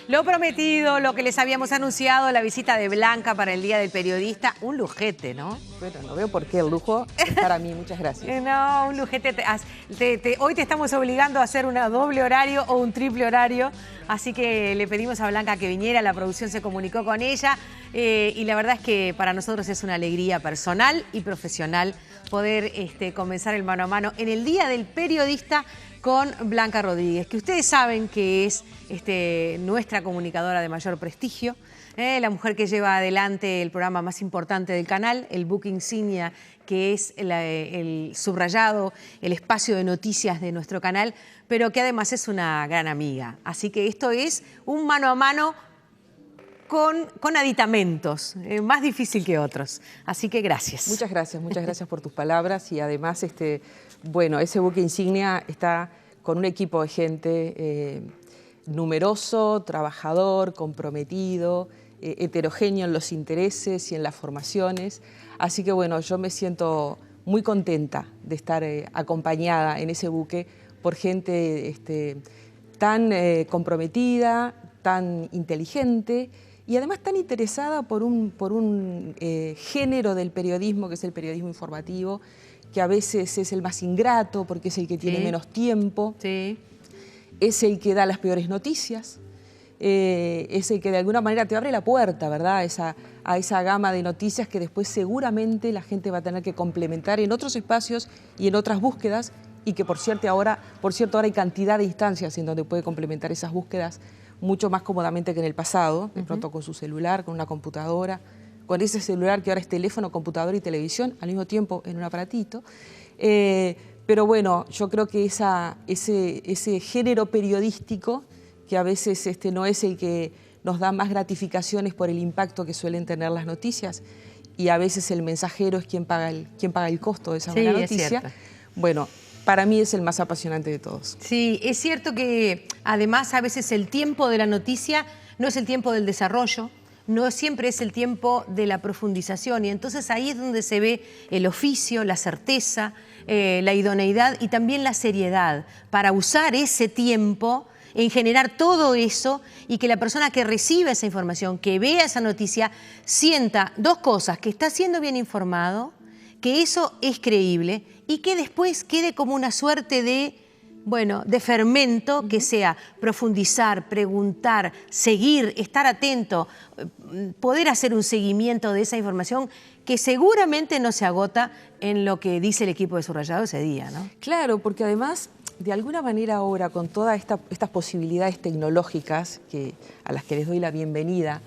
Lo prometido, lo que les habíamos anunciado, la visita de Blanca para el Día del Periodista, un lujete, ¿no? Bueno, no veo por qué el lujo es para mí, muchas gracias. No, un lujete. Hoy te estamos obligando a hacer un doble horario o un triple horario, así que le pedimos a Blanca que viniera, la producción se comunicó con ella y la verdad es que para nosotros es una alegría personal y profesional poder comenzar el mano a mano en el Día del Periodista con Blanca Rodríguez, que ustedes saben que es nuestra comunicadora de mayor prestigio, la mujer que lleva adelante el programa más importante del canal, el buque insignia, que es el subrayado, el espacio de noticias de nuestro canal, pero que además es una gran amiga. Así que esto es un mano a mano con aditamentos, más difícil que otros. Así que gracias. Muchas gracias por tus palabras y además, bueno, ese buque insignia está con un equipo de gente numeroso, trabajador, comprometido, heterogéneo en los intereses y en las formaciones. Así que bueno, yo me siento muy contenta de estar acompañada en ese buque por gente tan comprometida, tan inteligente y además tan interesada por un género del periodismo que es el periodismo informativo, que a veces es el más ingrato porque es el que tiene menos tiempo, es el que da las peores noticias, es el que de alguna manera te abre la puerta, ¿verdad? A esa gama de noticias que después seguramente la gente va a tener que complementar en otros espacios y en otras búsquedas y que por cierto ahora hay cantidad de instancias en donde puede complementar esas búsquedas mucho más cómodamente que en el pasado, de pronto con su celular, con una computadora, con ese celular que ahora es teléfono, computadora y televisión, al mismo tiempo en un aparatito. Pero bueno, yo creo que ese género periodístico, que a veces no es el que nos da más gratificaciones por el impacto que suelen tener las noticias, y a veces el mensajero es quien paga el costo de esa buena noticia. Bueno, para mí es el más apasionante de todos. Sí, es cierto que además a veces el tiempo de la noticia no es el tiempo del desarrollo, no siempre es el tiempo de la profundización y entonces ahí es donde se ve el oficio, la certeza, la idoneidad y también la seriedad para usar ese tiempo en generar todo eso y que la persona que recibe esa información, que vea esa noticia, sienta dos cosas, que está siendo bien informado, que eso es creíble y que después quede como una suerte de fermento que sea profundizar, preguntar, seguir, estar atento, poder hacer un seguimiento de esa información que seguramente no se agota en lo que dice el equipo de Subrayado ese día, ¿no? Claro, porque además, de alguna manera ahora, con todas estas posibilidades tecnológicas a las que les doy la bienvenida,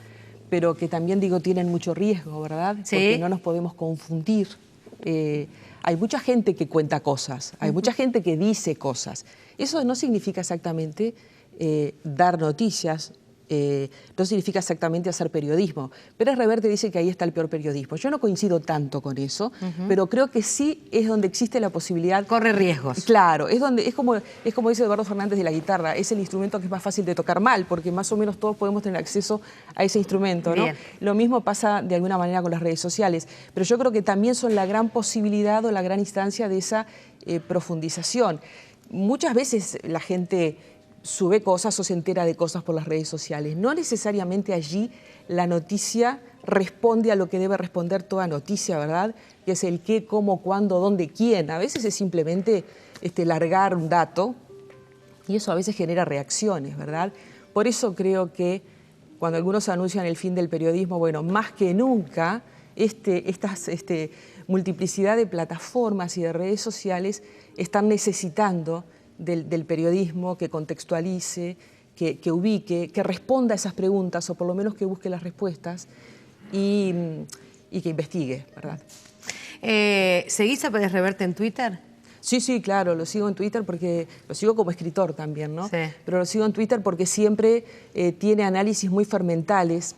pero que también digo tienen mucho riesgo, ¿verdad? Sí. Porque no nos podemos confundir. Hay mucha gente que cuenta cosas, hay mucha gente que dice cosas. Eso no significa exactamente dar noticias, no significa exactamente hacer periodismo. Pérez Reverte dice que ahí está el peor periodismo. Yo no coincido tanto con eso, pero creo que sí es donde existe la posibilidad. Corre riesgos. Claro, es como dice Eduardo Fernández de la guitarra, es el instrumento que es más fácil de tocar mal, porque más o menos todos podemos tener acceso a ese instrumento, ¿no? Lo mismo pasa de alguna manera con las redes sociales, pero yo creo que también son la gran posibilidad o la gran instancia de esa profundización. Muchas veces la gente sube cosas o se entera de cosas por las redes sociales. No necesariamente allí la noticia responde a lo que debe responder toda noticia, ¿verdad? Que es el qué, cómo, cuándo, dónde, quién. A veces es simplemente largar un dato y eso a veces genera reacciones, ¿verdad? Por eso creo que cuando algunos anuncian el fin del periodismo, bueno, más que nunca, esta multiplicidad de plataformas y de redes sociales están necesitando del periodismo que contextualice, que ubique, que responda a esas preguntas o por lo menos que busque las respuestas y que investigue, ¿verdad? ¿Seguís a Pérez Reverte en Twitter? Sí, claro, lo sigo en Twitter porque lo sigo como escritor también, ¿no? Sí. Pero lo sigo en Twitter porque siempre tiene análisis muy fermentales,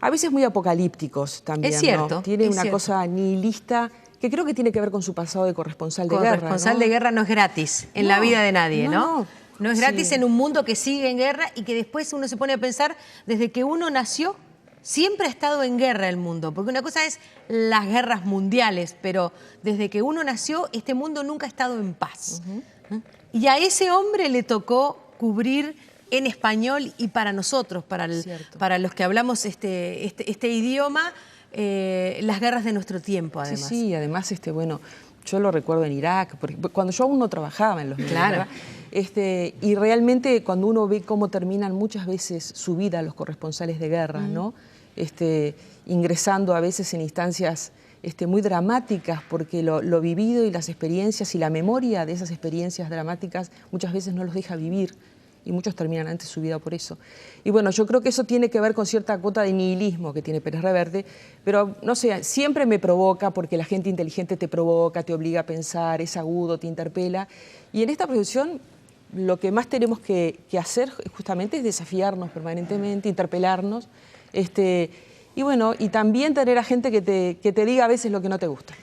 a veces muy apocalípticos también, es cierto, ¿no? Tiene una cosa nihilista que creo que tiene que ver con su pasado de corresponsal de guerra. Corresponsal de guerra no es gratis en la vida de nadie, ¿no? No es gratis en un mundo que sigue en guerra y que después uno se pone a pensar, desde que uno nació, siempre ha estado en guerra el mundo. Porque una cosa es las guerras mundiales, pero desde que uno nació, este mundo nunca ha estado en paz. Y a ese hombre le tocó cubrir en español y para nosotros, para los que hablamos este idioma, las guerras de nuestro tiempo, además. Sí, además, bueno, yo lo recuerdo en Irak, porque cuando yo aún no trabajaba en los medios, claro. Y realmente cuando uno ve cómo terminan muchas veces su vida los corresponsales de guerra, ¿no? Ingresando a veces en instancias muy dramáticas, porque lo vivido y las experiencias y la memoria de esas experiencias dramáticas muchas veces no los deja vivir, y muchos terminan antes su vida por eso. Y bueno, yo creo que eso tiene que ver con cierta cuota de nihilismo que tiene Pérez Reverte, pero no sé, siempre me provoca, porque la gente inteligente te provoca, te obliga a pensar, es agudo, te interpela, y en esta profesión lo que más tenemos que hacer justamente es desafiarnos permanentemente, interpelarnos, y bueno, y también tener a gente que te diga a veces lo que no te gusta.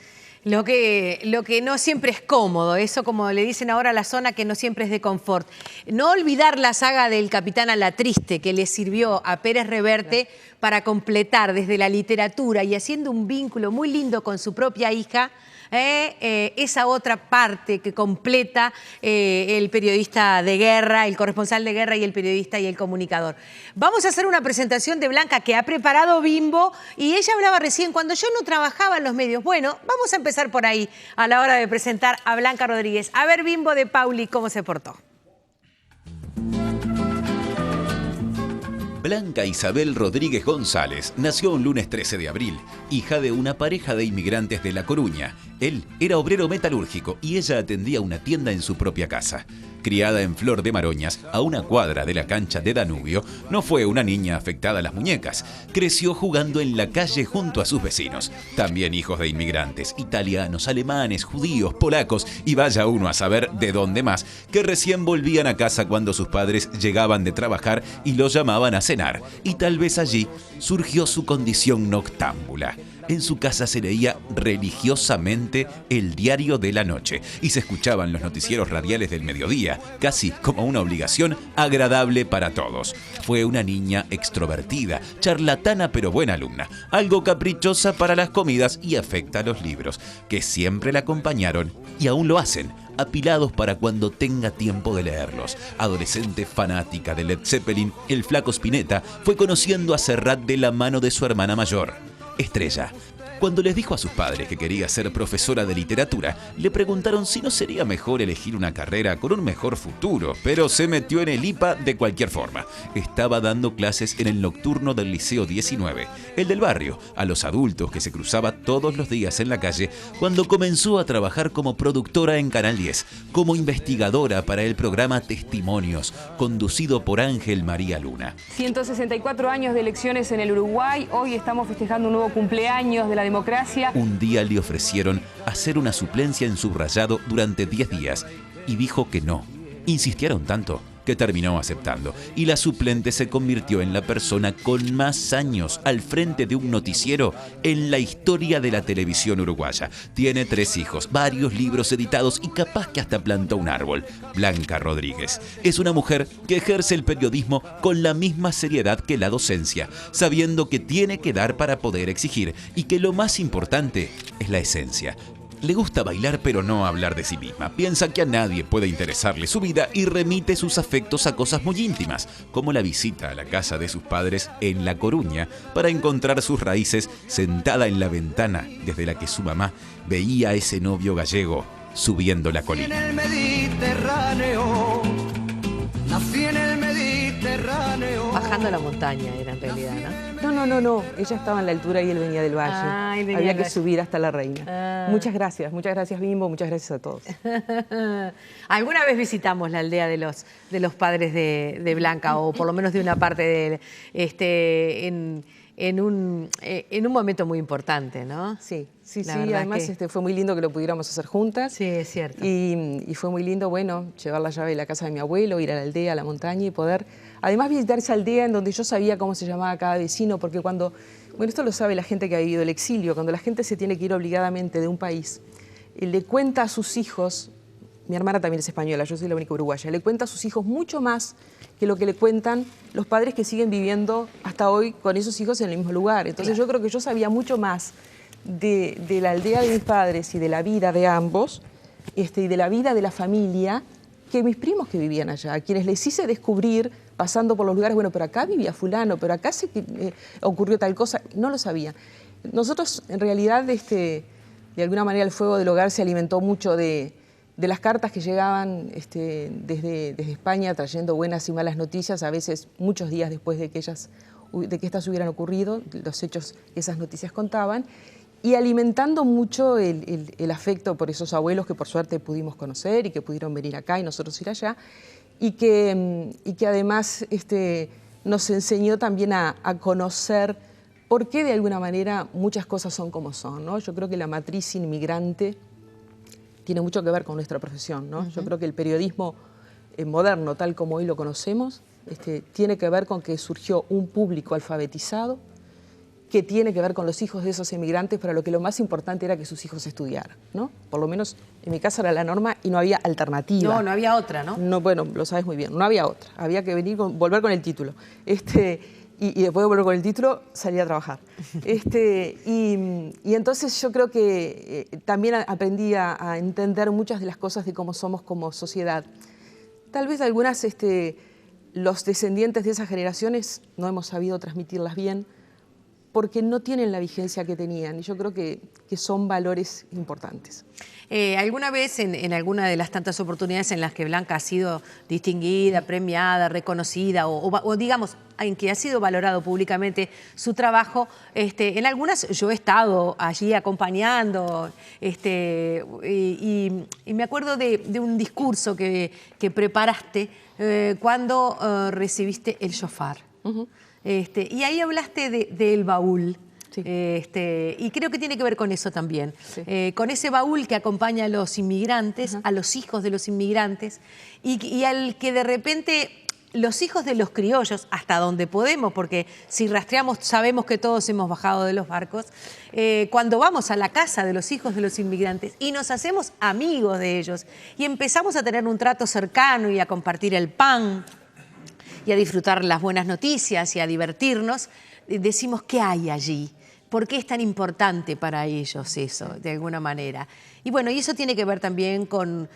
Lo que no siempre es cómodo, eso como le dicen ahora a la zona, que no siempre es de confort. No olvidar la saga del Capitán a la Triste, que le sirvió a Pérez Reverte para completar desde la literatura y haciendo un vínculo muy lindo con su propia hija, esa otra parte que completa el periodista de guerra, el corresponsal de guerra y el periodista y el comunicador. Vamos a hacer una presentación de Blanca que ha preparado Bimbo, y ella hablaba recién, cuando yo no trabajaba en los medios. Bueno, vamos a empezar por ahí a la hora de presentar a Blanca Rodríguez. A ver, Bimbo de Pauli, ¿cómo se portó? Blanca Isabel Rodríguez González nació un lunes 13 de abril, hija de una pareja de inmigrantes de La Coruña. Él era obrero metalúrgico y ella atendía una tienda en su propia casa. Criada en Flor de Maroñas, a una cuadra de la cancha de Danubio, no fue una niña afectada a las muñecas. Creció jugando en la calle junto a sus vecinos, también hijos de inmigrantes, italianos, alemanes, judíos, polacos y vaya uno a saber de dónde más, que recién volvían a casa cuando sus padres llegaban de trabajar y los llamaban a cenar. Y tal vez allí surgió su condición noctámbula. En su casa se leía religiosamente el diario de la noche y se escuchaban los noticieros radiales del mediodía, casi como una obligación agradable para todos. Fue una niña extrovertida, charlatana pero buena alumna, algo caprichosa para las comidas y afecta a los libros, que siempre la acompañaron y aún lo hacen, apilados para cuando tenga tiempo de leerlos. Adolescente fanática de Led Zeppelin, el flaco Spinetta fue conociendo a Serrat de la mano de su hermana mayor, Estrella. Cuando les dijo a sus padres que quería ser profesora de literatura, le preguntaron si no sería mejor elegir una carrera con un mejor futuro, pero se metió en el IPA de cualquier forma. Estaba dando clases en el nocturno del Liceo 19, el del barrio, a los adultos que se cruzaba todos los días en la calle, cuando comenzó a trabajar como productora en Canal 10, como investigadora para el programa Testimonios, conducido por Ángel María Luna. 164 años de elecciones en el Uruguay, hoy estamos festejando un nuevo cumpleaños de la democracia. Un día le ofrecieron hacer una suplencia en subrayado durante 10 días y dijo que no. Insistieron tanto que terminó aceptando, y la suplente se convirtió en la persona con más años al frente de un noticiero en la historia de la televisión uruguaya. Tiene 3 hijos, varios libros editados y capaz que hasta plantó un árbol. Blanca Rodríguez es una mujer que ejerce el periodismo con la misma seriedad que la docencia, sabiendo que tiene que dar para poder exigir y que lo más importante es la esencia. Le gusta bailar pero no hablar de sí misma. Piensa que a nadie puede interesarle su vida y remite sus afectos a cosas muy íntimas, como la visita a la casa de sus padres en La Coruña para encontrar sus raíces sentada en la ventana desde la que su mamá veía a ese novio gallego subiendo la colina. En el Mediterráneo, nací en el Mediterráneo. Bajando la montaña era en realidad, ¿no? No. Ella estaba en la altura y él venía del valle. Ah, él venía Había del que valle. subir hasta la Reina. Ah. Muchas gracias Bimbo, muchas gracias a todos. Alguna vez visitamos la aldea de los padres de Blanca, o por lo menos de una parte de en un momento muy importante, ¿no? Sí, La verdad además que- fue muy lindo que lo pudiéramos hacer juntas. Sí, es cierto. Y fue muy lindo, bueno, llevar la llave de la casa de mi abuelo, ir a la aldea, a la montaña y poder, además, visitar esa aldea en donde yo sabía cómo se llamaba cada vecino, porque bueno, esto lo sabe la gente que ha vivido el exilio, cuando la gente se tiene que ir obligadamente de un país, le cuenta a sus hijos, mi hermana también es española, yo soy la única uruguaya, le cuenta a sus hijos mucho más que lo que le cuentan los padres que siguen viviendo hasta hoy con esos hijos en el mismo lugar. Entonces yo creo que yo sabía mucho más de la aldea de mis padres y de la vida de ambos, y de la vida de la familia, que mis primos que vivían allá, a quienes les hice descubrir pasando por los lugares, bueno, pero acá vivía fulano, pero acá ocurrió tal cosa, no lo sabía. Nosotros, en realidad, de alguna manera el Fuego del Hogar se alimentó mucho de las cartas que llegaban desde España trayendo buenas y malas noticias, a veces muchos días después de que estas hubieran ocurrido, los hechos que esas noticias contaban, y alimentando mucho el afecto por esos abuelos que por suerte pudimos conocer y que pudieron venir acá y nosotros ir allá, y que además nos enseñó también a conocer por qué de alguna manera muchas cosas son como son, ¿no? Yo creo que la matriz inmigrante tiene mucho que ver con nuestra profesión, ¿no? Yo creo que el periodismo moderno, tal como hoy lo conocemos, tiene que ver con que surgió un público alfabetizado que tiene que ver con los hijos de esos inmigrantes, para lo que lo más importante era que sus hijos estudiaran, ¿no? Por lo menos en mi caso era la norma y no había alternativa. No había otra, ¿no? No, bueno, lo sabes muy bien, no había otra. Había que volver con el título. Y después de volver con el título, salir a trabajar. Y entonces yo creo que también aprendí a entender muchas de las cosas de cómo somos como sociedad. Tal vez algunas, los descendientes de esas generaciones no hemos sabido transmitirlas bien porque no tienen la vigencia que tenían. Y yo creo que son valores importantes. ¿Alguna vez en alguna de las tantas oportunidades en las que Blanca ha sido distinguida, premiada, reconocida o digamos, en que ha sido valorado públicamente su trabajo, en algunas yo he estado allí acompañando y me acuerdo de un discurso que preparaste cuando recibiste el shofar. Y ahí hablaste del baúl. Sí. Y creo que tiene que ver con eso también, sí. Con ese baúl que acompaña a los inmigrantes, a los hijos de los inmigrantes, y al que de repente los hijos de los criollos, hasta donde podemos, porque si rastreamos sabemos que todos hemos bajado de los barcos, cuando vamos a la casa de los hijos de los inmigrantes y nos hacemos amigos de ellos y empezamos a tener un trato cercano y a compartir el pan y a disfrutar las buenas noticias y a divertirnos, decimos, ¿qué hay allí? ¿Por qué es tan importante para ellos eso, de alguna manera? Y bueno, y eso tiene que ver también con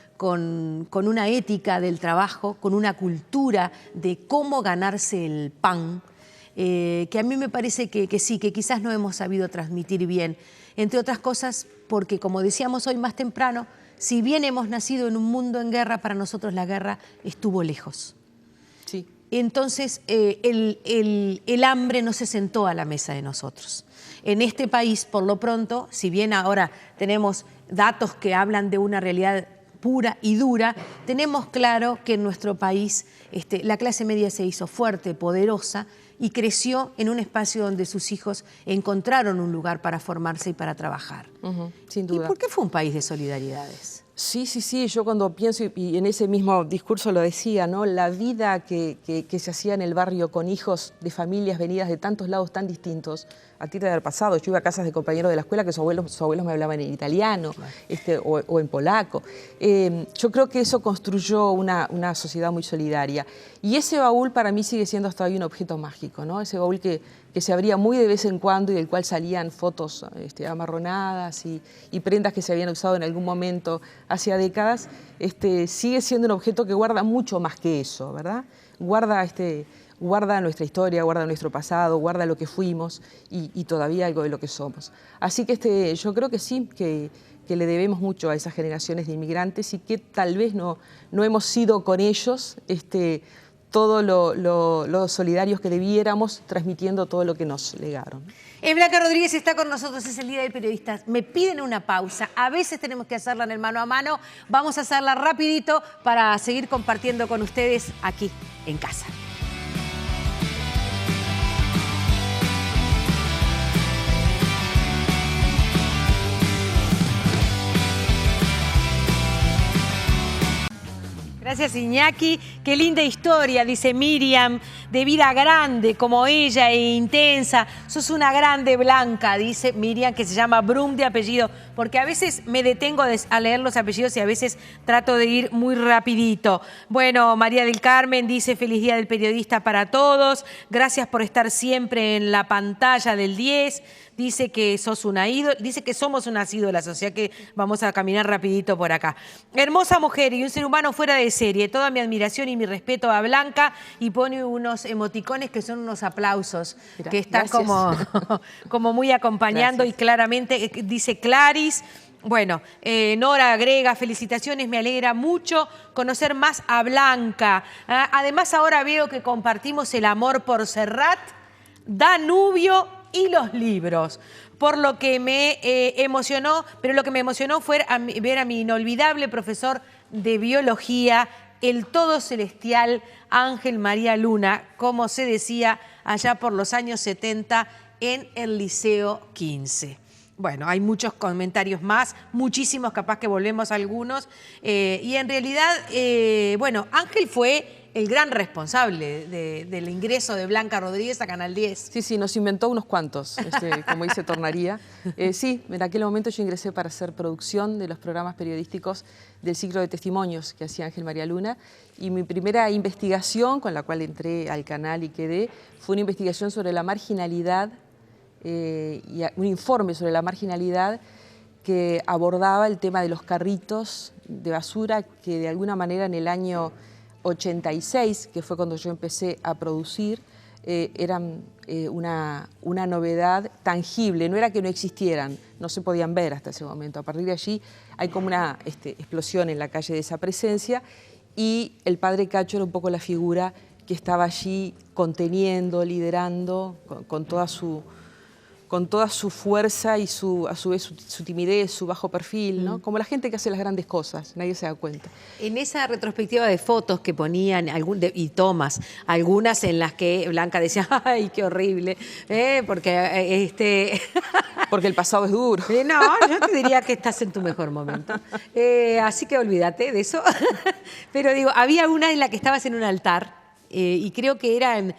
una ética del trabajo, con una cultura de cómo ganarse el pan, que a mí me parece que sí, que quizás no hemos sabido transmitir bien. Entre otras cosas, porque como decíamos hoy más temprano, si bien hemos nacido en un mundo en guerra, para nosotros la guerra estuvo lejos. Sí. Entonces, el hambre no se sentó a la mesa de nosotros. En este país, por lo pronto, si bien ahora tenemos datos que hablan de una realidad pura y dura, tenemos claro que en nuestro país la clase media se hizo fuerte, poderosa y creció en un espacio donde sus hijos encontraron un lugar para formarse y para trabajar. Sin duda. ¿Y por qué fue un país de solidaridades? Sí, yo cuando pienso, y en ese mismo discurso lo decía, ¿no? La vida que se hacía en el barrio con hijos de familias venidas de tantos lados tan distintos, a ti te debe haber pasado. Yo iba a casas de compañeros de la escuela que sus abuelos me hablaban en italiano, claro. O en polaco. Yo creo que eso construyó una sociedad muy solidaria. Y ese baúl para mí sigue siendo hasta hoy un objeto mágico, ¿no? Ese baúl que se abría muy de vez en cuando y del cual salían fotos amarronadas y prendas que se habían usado en algún momento hace décadas, sigue siendo un objeto que guarda mucho más que eso, ¿verdad? Guarda nuestra historia, guarda nuestro pasado, guarda lo que fuimos y todavía algo de lo que somos. Así que yo creo que sí, que le debemos mucho a esas generaciones de inmigrantes y que tal vez no hemos sido con ellos todo lo solidarios que debiéramos, transmitiendo todo lo que nos legaron. Blanca Rodríguez está con nosotros, es el Día del Periodista. Me piden una pausa, a veces tenemos que hacerla en el mano a mano, vamos a hacerla rapidito para seguir compartiendo con ustedes aquí en casa. Gracias, Iñaki. Qué linda historia, dice Miriam, de vida grande como ella e intensa. Sos una grande, Blanca, dice Miriam, que se llama Brum de apellido, porque a veces me detengo a leer los apellidos y a veces trato de ir muy rapidito. Bueno, María del Carmen dice, feliz Día del Periodista para todos. Gracias por estar siempre en la pantalla del 10. Dice que sos una ídola, dice que somos unas ídolas, o sea que vamos a caminar rapidito por acá. Hermosa mujer y un ser humano fuera de teleserie. Toda mi admiración y mi respeto a Blanca, y pone unos emoticones que son unos aplausos, Mira, que están como muy acompañando. Gracias. Y claramente dice Claris. Bueno, Nora agrega, felicitaciones, me alegra mucho conocer más a Blanca. Además, ahora veo que compartimos el amor por Serrat, Danubio y los libros. Por lo que me emocionó, pero lo que me emocionó fue ver a mi inolvidable profesor de biología, el todo celestial Ángel María Luna, como se decía allá por los años 70 en el Liceo 15. Bueno, hay muchos comentarios más, muchísimos, capaz que volvemos a algunos. Y en realidad, bueno, Ángel fue el gran responsable del ingreso de Blanca Rodríguez a Canal 10. Sí, sí, nos inventó unos cuantos, como dice Tornaría. Sí, en aquel momento yo ingresé para hacer producción de los programas periodísticos del ciclo de testimonios que hacía Ángel María Luna, y mi primera investigación, con la cual entré al canal y quedé, fue una investigación sobre la marginalidad, y un informe sobre la marginalidad que abordaba el tema de los carritos de basura, que de alguna manera en el año 86, que fue cuando yo empecé a producir, eran una novedad tangible. No era que no existieran, no se podían ver hasta ese momento. A partir de allí hay como una explosión en la calle de esa presencia, y el padre Cacho era un poco la figura que estaba allí conteniendo, liderando, con toda su fuerza y a su vez su timidez, su bajo perfil, ¿no? Como la gente que hace las grandes cosas, nadie se da cuenta. En esa retrospectiva de fotos que ponían y tomas, algunas en las que Blanca decía, ¡ay, qué horrible! Porque Porque el pasado es duro. no, yo te diría que estás en tu mejor momento. Así que olvídate de eso. Pero digo, había una en la que estabas en un altar. Y creo que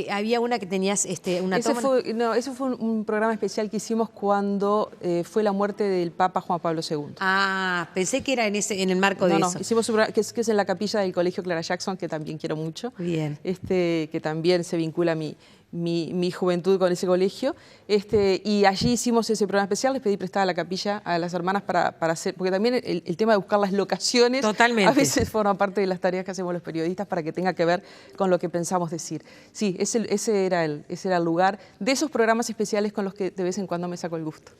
había una que tenías una toma. Eso fue un programa especial que hicimos cuando fue la muerte del Papa Juan Pablo II. Ah, pensé que era en el marco de eso. No, hicimos un programa que es en la capilla del Colegio Clara Jackson, que también quiero mucho. Bien. Que también se vincula mi juventud con ese colegio. Y allí hicimos ese programa especial, les pedí prestada la capilla a las hermanas para hacer, porque también el tema de buscar las locaciones totalmente, a veces forma parte de las tareas que hacemos los periodistas para que tenga que ver con lo que pensamos decir. Sí, ese era el lugar de esos programas especiales con los que de vez en cuando me saco el gusto.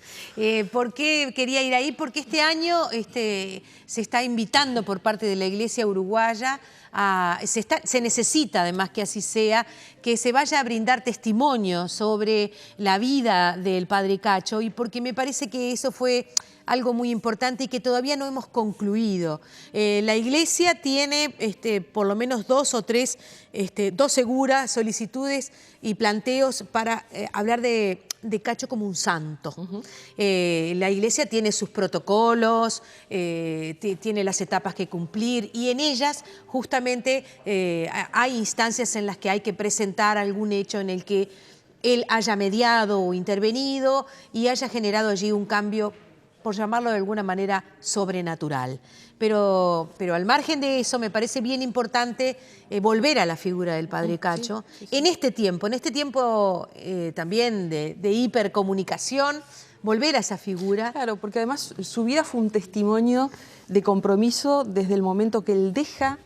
¿Por qué quería ir ahí? Porque este año se está invitando por parte de la Iglesia uruguaya, se necesita además que así sea, que se vaya a brindar testimonio sobre la vida del padre Cacho, y porque me parece que eso fue algo muy importante y que todavía no hemos concluido. La Iglesia tiene por lo menos 2 o 3, 2 seguras solicitudes y planteos para hablar de Cacho como un santo. La Iglesia tiene sus protocolos, tiene las etapas que cumplir, y en ellas justamente hay instancias en las que hay que presentar algún hecho en el que él haya mediado o intervenido y haya generado allí un cambio, por llamarlo de alguna manera, sobrenatural. Pero al margen de eso, me parece bien importante volver a la figura del padre Cacho. Sí. En este tiempo también de hipercomunicación, volver a esa figura. Claro, porque además su vida fue un testimonio de compromiso desde el momento que él deja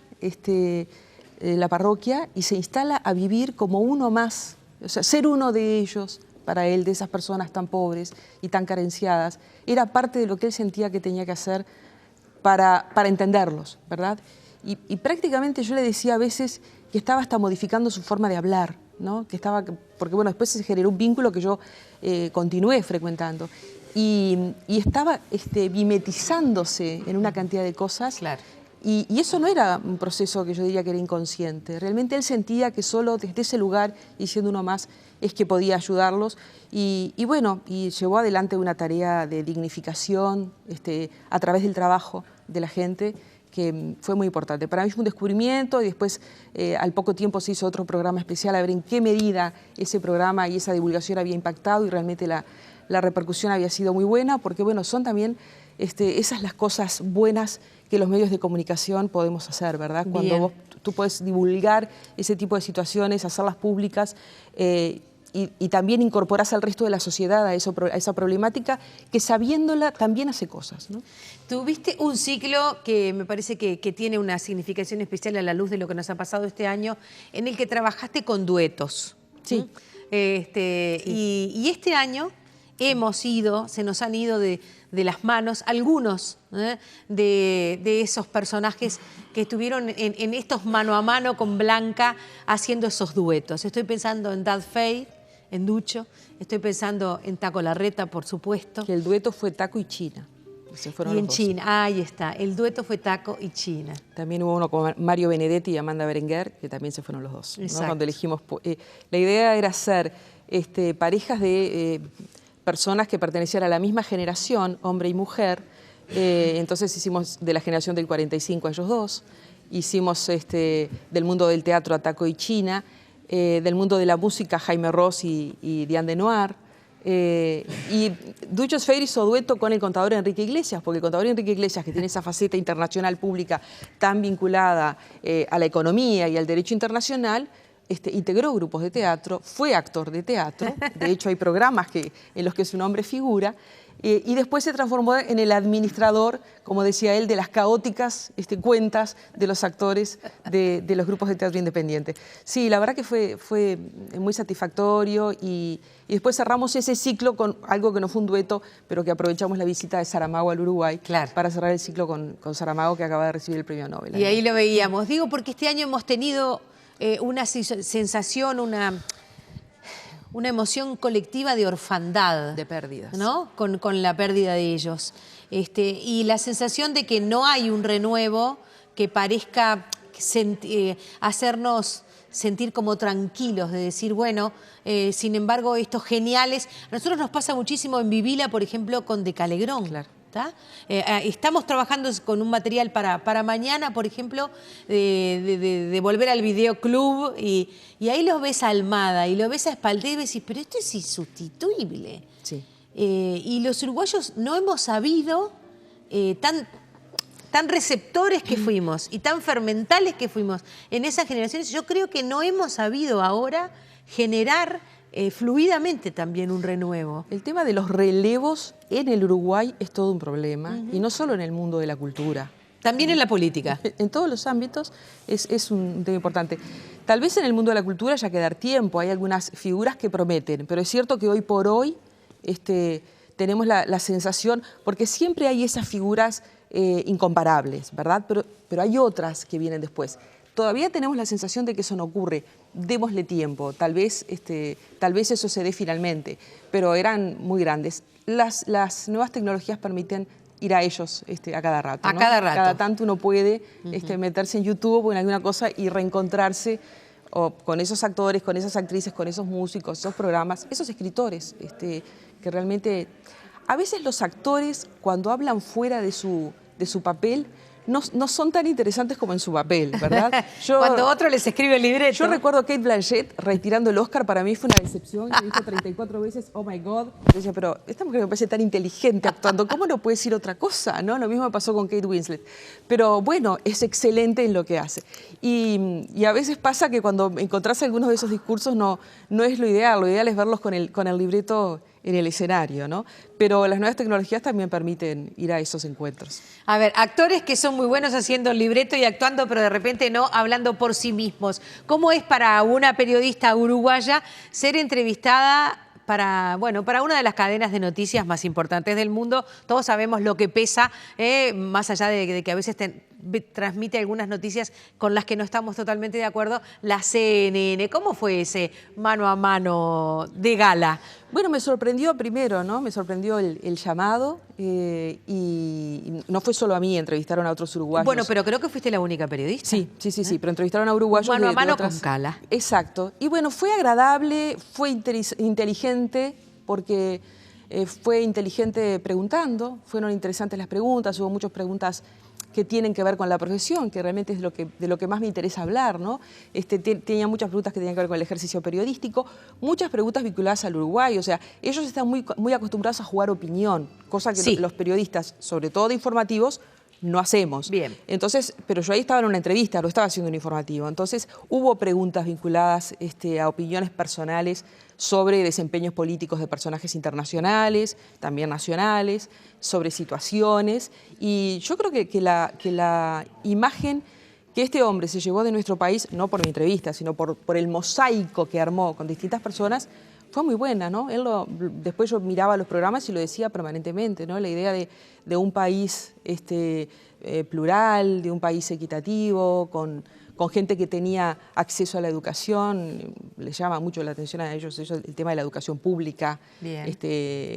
la parroquia y se instala a vivir como uno más, o sea, ser uno de ellos. Para él, de esas personas tan pobres y tan carenciadas, era parte de lo que él sentía que tenía que hacer para entenderlos, ¿verdad? Y prácticamente yo le decía a veces que estaba hasta modificando su forma de hablar, ¿no? Porque bueno, después se generó un vínculo que yo continué frecuentando. Y estaba mimetizándose en una cantidad de cosas. Claro. Y eso no era un proceso que yo diría que era inconsciente. Realmente él sentía que solo desde ese lugar, y siendo uno más, es que podía ayudarlos. Y bueno, y llevó adelante una tarea de dignificación a través del trabajo de la gente, que fue muy importante. Para mí fue un descubrimiento, y después al poco tiempo se hizo otro programa especial a ver en qué medida ese programa y esa divulgación había impactado, y realmente la repercusión había sido muy buena, porque bueno, son también esas las cosas buenas que los medios de comunicación podemos hacer, ¿verdad? Cuando tú puedes divulgar ese tipo de situaciones, hacerlas públicas, y también incorporás al resto de la sociedad a esa problemática que sabiéndola también hace cosas, ¿no? Tuviste un ciclo que me parece que tiene una significación especial a la luz de lo que nos ha pasado este año, en el que trabajaste con duetos. Sí. Sí. Y este año se nos han ido de las manos algunos de esos personajes que estuvieron en estos mano a mano con Blanca haciendo esos duetos. Estoy pensando en Dad Faith, en Ducho, estoy pensando en Taco Larreta, por supuesto. Que el dueto fue Taco y China. Se fueron Y en los dos. China, ahí está, el dueto fue Taco y China. También hubo uno con Mario Benedetti y Amanda Berenguer, que también se fueron los dos, ¿no? Exacto. Cuando elegimos, la idea era hacer parejas de personas que pertenecían a la misma generación, hombre y mujer. Entonces hicimos de la generación del 45 a ellos dos, hicimos del mundo del teatro a Taco y China, del mundo de la música Jaime Ross y Diane Denoir. Y Ducho Sfeir hizo dueto con el contador Enrique Iglesias, porque el contador Enrique Iglesias, que tiene esa faceta internacional pública tan vinculada a la economía y al derecho internacional, integró grupos de teatro, fue actor de teatro, de hecho hay programas en los que su nombre figura, y después se transformó en el administrador, como decía él, de las caóticas cuentas de los actores de los grupos de teatro independiente. Sí, la verdad que fue muy satisfactorio y después cerramos ese ciclo con algo que no fue un dueto, pero que aprovechamos la visita de Saramago al Uruguay para cerrar el ciclo con Saramago, que acaba de recibir el premio Nobel. Y ahí lo veíamos. Digo porque este año hemos tenido una sensación, una emoción colectiva de orfandad. De pérdidas. ¿No? Con la pérdida de ellos. Y la sensación de que no hay un renuevo que parezca hacernos sentir como tranquilos, de decir, bueno, sin embargo, estos geniales... A nosotros nos pasa muchísimo en Vivila, por ejemplo, con De Calegrón. Claro. Estamos trabajando con un material para mañana, por ejemplo, de volver al videoclub y ahí lo ves a Almada y lo ves a Espaldé y decís, pero esto es insustituible. Sí. Y los uruguayos no hemos sabido, tan receptores que fuimos y tan fermentales que fuimos en esas generaciones, yo creo que no hemos sabido ahora generar fluidamente también un renuevo. El tema de los relevos en el Uruguay es todo un problema, y no solo en el mundo de la cultura. También en la política. En todos los ámbitos es un tema importante. Tal vez en el mundo de la cultura haya que dar tiempo, hay algunas figuras que prometen, pero es cierto que hoy por hoy tenemos la sensación, porque siempre hay esas figuras incomparables, ¿verdad? Pero hay otras que vienen después. Todavía tenemos la sensación de que eso no ocurre. Démosle tiempo, tal vez eso se dé finalmente, pero eran muy grandes. Las nuevas tecnologías permiten ir a ellos a cada rato, ¿no? Cada rato. Cada tanto uno puede meterse en YouTube o en alguna cosa y reencontrarse con esos actores, con esas actrices, con esos músicos, esos programas, esos escritores, que realmente... A veces los actores, cuando hablan fuera de su papel, no son tan interesantes como en su papel, ¿verdad? Cuando otro les escribe el libreto. Yo recuerdo a Kate Blanchett retirando el Oscar, para mí fue una decepción. Yo dijo 34 veces, oh my God. Yo decía, pero esta mujer me parece tan inteligente actuando, ¿cómo no puede decir otra cosa? ¿No? Lo mismo me pasó con Kate Winslet. Pero bueno, es excelente en lo que hace. Y a veces pasa que cuando encontrás algunos de esos discursos no es lo ideal es verlos con el libreto en el escenario, ¿no? Pero las nuevas tecnologías también permiten ir a esos encuentros. A ver, actores que son muy buenos haciendo el libreto y actuando, pero de repente no hablando por sí mismos. ¿Cómo es para una periodista uruguaya ser entrevistada para una de las cadenas de noticias más importantes del mundo? Todos sabemos lo que pesa, más allá de que a veces transmite algunas noticias con las que no estamos totalmente de acuerdo, la CNN. ¿Cómo fue ese mano a mano de gala? Bueno, me sorprendió primero, ¿no? Me sorprendió el llamado y no fue solo a mí, entrevistaron a otros uruguayos. Bueno, pero creo que fuiste la única periodista. Sí, pero entrevistaron a uruguayos mano a mano otras... con Cala. Exacto. Y bueno, fue agradable, fue inteligente, porque fue inteligente preguntando, fueron interesantes las preguntas, hubo muchas preguntas que tienen que ver con la profesión, que realmente es de lo que más me interesa hablar, ¿no? Tenía muchas preguntas que tenían que ver con el ejercicio periodístico, muchas preguntas vinculadas al Uruguay, o sea, ellos están muy acostumbrados a jugar opinión, cosa que los periodistas, sobre todo de informativos, no hacemos. Bien. Entonces, pero yo ahí estaba en una entrevista, lo estaba haciendo un informativo. Entonces, hubo preguntas vinculadas a opiniones personales sobre desempeños políticos de personajes internacionales, también nacionales, sobre situaciones. Y yo creo que la imagen que este hombre se llevó de nuestro país, no por mi entrevista, sino por el mosaico que armó con distintas personas, fue muy buena, ¿no? Después yo miraba los programas y lo decía permanentemente, ¿no? La idea de un país plural, de un país equitativo, con gente que tenía acceso a la educación, les llama mucho la atención a ellos el tema de la educación pública,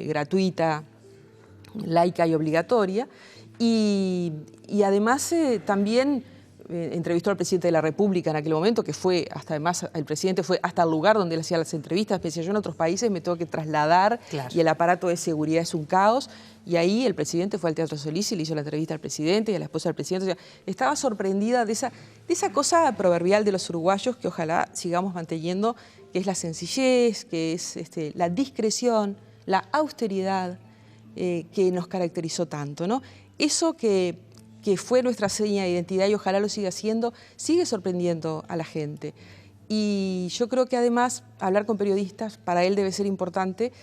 gratuita, laica y obligatoria. Y además también entrevistó al presidente de la República en aquel momento, que fue además el presidente fue hasta el lugar donde él hacía las entrevistas. Me decía, yo en otros países me tengo que trasladar y el aparato de seguridad es un caos. Y ahí el presidente fue al Teatro Solís y le hizo la entrevista al presidente y a la esposa del presidente. O sea, estaba sorprendida de esa cosa proverbial de los uruguayos que ojalá sigamos manteniendo, que es la sencillez, que es la discreción, la austeridad que nos caracterizó tanto, ¿no? Eso que fue nuestra seña de identidad y ojalá lo siga siendo, sigue sorprendiendo a la gente. Y yo creo que además hablar con periodistas para él debe ser importante,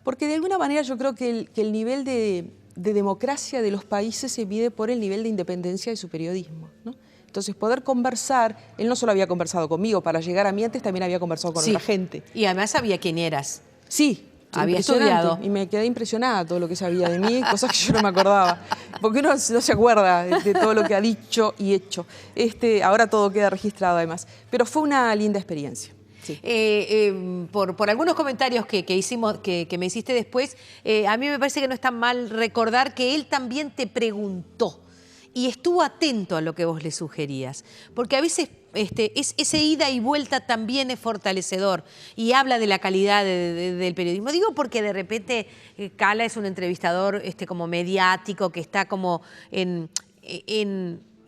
porque de alguna manera yo creo que el nivel de democracia de los países se mide por el nivel de independencia de su periodismo, ¿no? Entonces poder conversar, él no solo había conversado conmigo, para llegar a mí antes también había conversado con otra gente. Y además sabía quién eras. Sí. Había estudiado. Y me quedé impresionada todo lo que sabía de mí, cosas que yo no me acordaba. Porque uno no se acuerda de todo lo que ha dicho y hecho. Ahora todo queda registrado además. Pero fue una linda experiencia. Sí. Por algunos comentarios que hicimos, que me hiciste después, a mí me parece que no está mal recordar que él también te preguntó y estuvo atento a lo que vos le sugerías. Porque a veces ese ida y vuelta también es fortalecedor y habla de la calidad del periodismo. Digo porque de repente Cala es un entrevistador como mediático que está como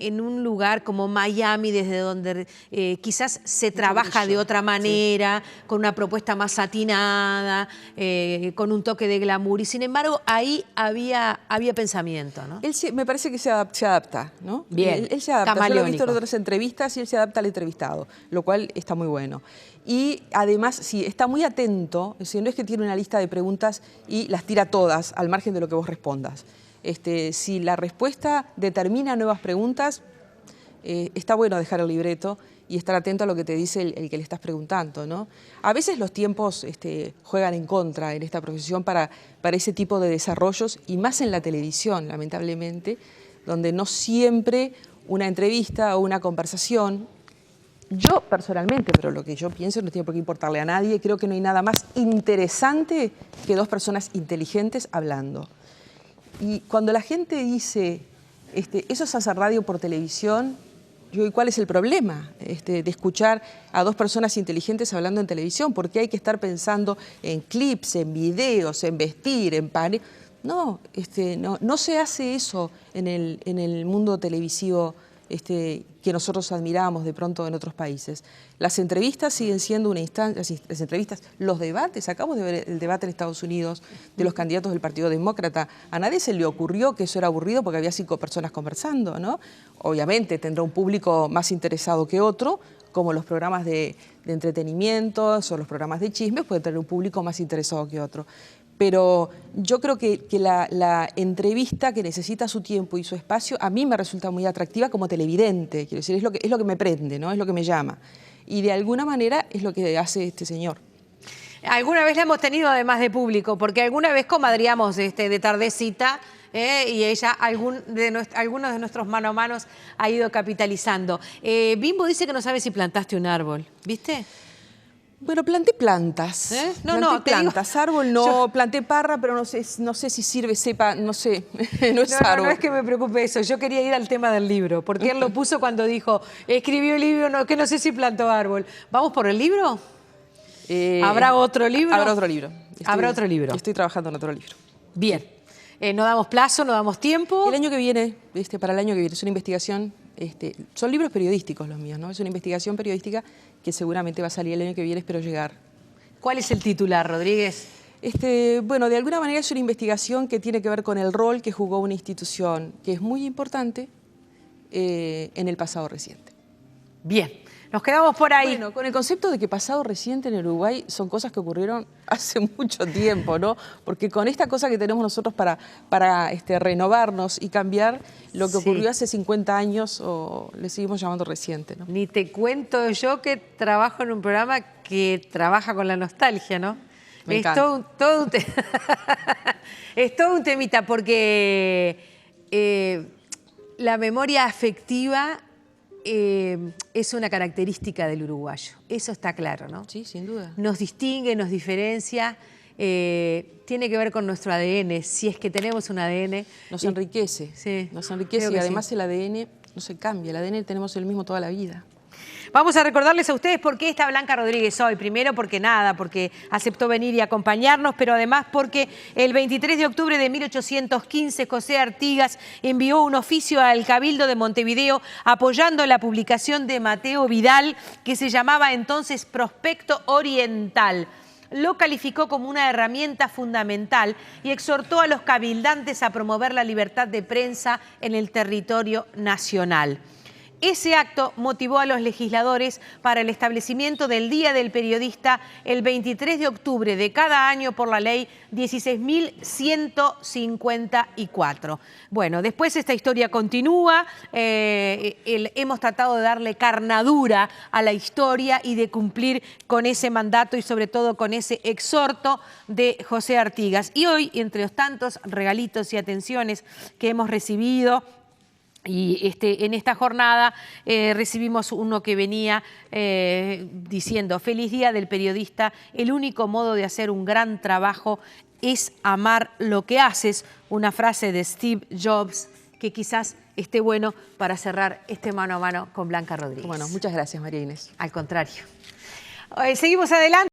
en un lugar como Miami, desde donde quizás se trabaja de otra manera, con una propuesta más satinada, con un toque de glamour. Y sin embargo, ahí había pensamiento, ¿no? Él me parece que se adapta, ¿no? Bien, él se adapta. Yo lo he visto en otras entrevistas y él se adapta al entrevistado, lo cual está muy bueno. Y además, sí, está muy atento, es decir, no es que tiene una lista de preguntas y las tira todas al margen de lo que vos respondas. Si la respuesta determina nuevas preguntas, está bueno dejar el libreto y estar atento a lo que te dice el que le estás preguntando, ¿no? A veces los tiempos juegan en contra en esta profesión para ese tipo de desarrollos, y más en la televisión, lamentablemente, donde no siempre una entrevista o una conversación, yo personalmente, pero lo que yo pienso no tiene por qué importarle a nadie, creo que no hay nada más interesante que dos personas inteligentes hablando. Y cuando la gente dice, eso es hacer radio por televisión, yo digo, ¿cuál es el problema de escuchar a dos personas inteligentes hablando en televisión? ¿Por qué hay que estar pensando en clips, en videos, en vestir, en panel? No, no se hace eso en el mundo televisivo que nosotros admiramos de pronto en otros países. Las entrevistas siguen siendo una instancia, las entrevistas, los debates, acabamos de ver el debate en Estados Unidos de los candidatos del Partido Demócrata. A nadie se le ocurrió que eso era aburrido porque había 5 personas conversando, ¿no? Obviamente tendrá un público más interesado que otro, como los programas de entretenimiento o los programas de chismes pueden tener un público más interesado que otro. Pero yo creo que la entrevista, que necesita su tiempo y su espacio, a mí me resulta muy atractiva como televidente. Quiero decir, es lo que me prende, ¿no? Es lo que me llama. Y de alguna manera es lo que hace este señor. Alguna vez la hemos tenido además de público, porque alguna vez comadreamos de tardecita y ella, algunos de nuestros mano a manos ha ido capitalizando. Bimbo dice que no sabe si plantaste un árbol, ¿viste? Bueno, planté plantas. Planté plantas. Árbol no, planté parra, pero no sé si sirve cepa, no sé, no es árbol. No es que me preocupe eso, yo quería ir al tema del libro, porque él lo puso cuando dijo, escribió el libro, que no sé si plantó árbol. ¿Vamos por el libro? ¿Habrá otro libro? Habrá otro libro. Habrá otro libro. Estoy trabajando en otro libro. Bien. No damos plazo, no damos tiempo. El año que viene, para el año que viene, es una investigación, son libros periodísticos los míos, ¿no? Es una investigación periodística que seguramente va a salir el año que viene, espero llegar. ¿Cuál es el titular, Rodríguez? Bueno, de alguna manera es una investigación que tiene que ver con el rol que jugó una institución que es muy importante en el pasado reciente. Bien, nos quedamos por ahí. Bueno, con el concepto de que pasado reciente en Uruguay son cosas que ocurrieron hace mucho tiempo, ¿no? Porque con esta cosa que tenemos nosotros para renovarnos y cambiar, lo que ocurrió hace 50 años le seguimos llamando reciente, ¿no? Ni te cuento yo que trabajo en un programa que trabaja con la nostalgia, ¿no? Me encanta. Es todo un temita porque la memoria afectiva es una característica del uruguayo, eso está claro, ¿no? Sí, sin duda. Nos distingue, nos diferencia, tiene que ver con nuestro ADN, si es que tenemos un ADN. Nos enriquece, sí, nos enriquece y además el ADN no se cambia, el ADN tenemos el mismo toda la vida. Vamos a recordarles a ustedes por qué está Blanca Rodríguez hoy. Primero porque aceptó venir y acompañarnos, pero además porque el 23 de octubre de 1815 José Artigas envió un oficio al Cabildo de Montevideo apoyando la publicación de Mateo Vidal, que se llamaba entonces Prospecto Oriental. Lo calificó como una herramienta fundamental y exhortó a los cabildantes a promover la libertad de prensa en el territorio nacional. Ese acto motivó a los legisladores para el establecimiento del Día del Periodista el 23 de octubre de cada año por la ley 16.154. Bueno, después esta historia continúa, hemos tratado de darle carnadura a la historia y de cumplir con ese mandato y sobre todo con ese exhorto de José Artigas. Y hoy, entre los tantos regalitos y atenciones que hemos recibido, y en esta jornada recibimos uno que venía diciendo: feliz día del periodista, el único modo de hacer un gran trabajo es amar lo que haces. Una frase de Steve Jobs que quizás esté bueno para cerrar este mano a mano con Blanca Rodríguez. Bueno, muchas gracias, María Inés. Al contrario. Seguimos adelante.